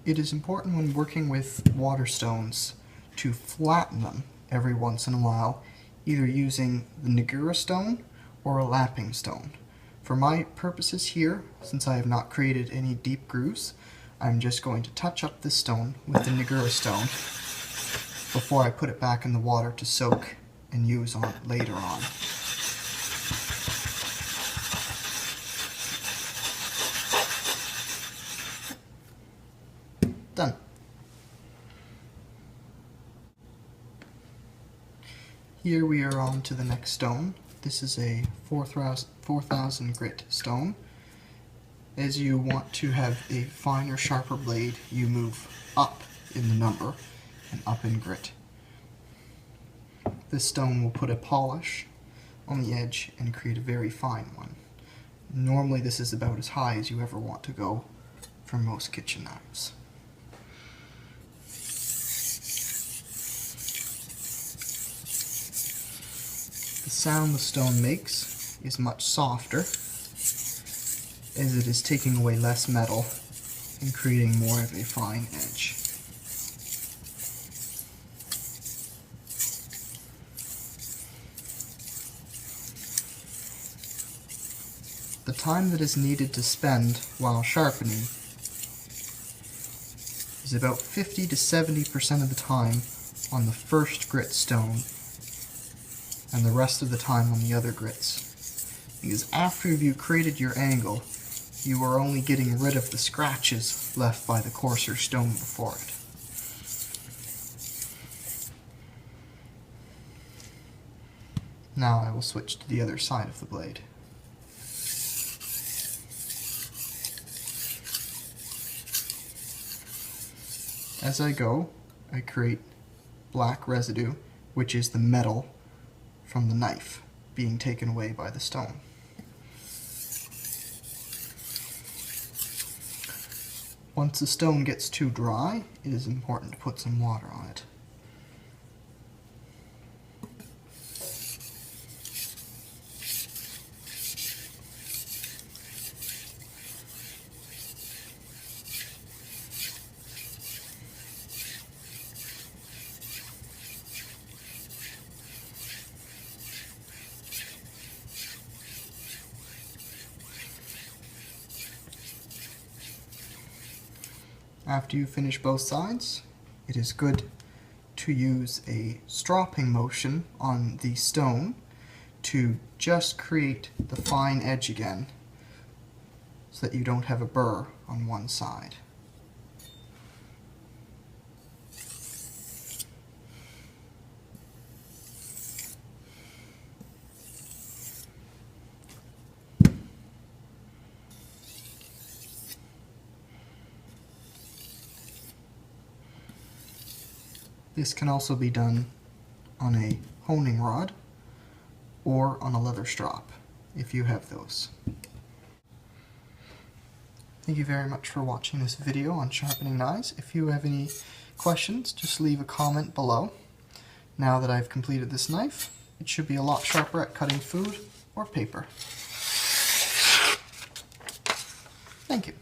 It is important when working with waterstones to flatten them every once in a while, either using the girt stone or a lapping stone. For my purposes here, since I have not created any deep grooves, I'm just going to touch up this stone with the girt stone before I put it back in the water to soak and use on it later on. Done. Here we are on to the next stone. This is a 4000 grit stone. As you want to have a finer, sharper blade, you move up in the number and up in grit. This stone will put a polish on the edge and create a very fine one. Normally this is about as high as you ever want to go for most kitchen knives. The sound the stone makes is much softer, as it is taking away less metal and creating more of a fine edge. The time that is needed to spend while sharpening is about 50 to 70% of the time on the first grit stone and the rest of the time on the other grits. Because after you've created your angle, you are only getting rid of the scratches left by the coarser stone before it. Now I will switch to the other side of the blade. As I go, I create black residue, which is the metal from the knife being taken away by the stone. Once the stone gets too dry, it is important to put some water on it. After you finish both sides, it is good to use a stropping motion on the stone to just create the fine edge again so that you don't have a burr on one side. This can also be done on a honing rod or on a leather strop, if you have those. Thank you very much for watching this video on sharpening knives. If you have any questions, just leave a comment below. Now that I've completed this knife, it should be a lot sharper at cutting food or paper. Thank you.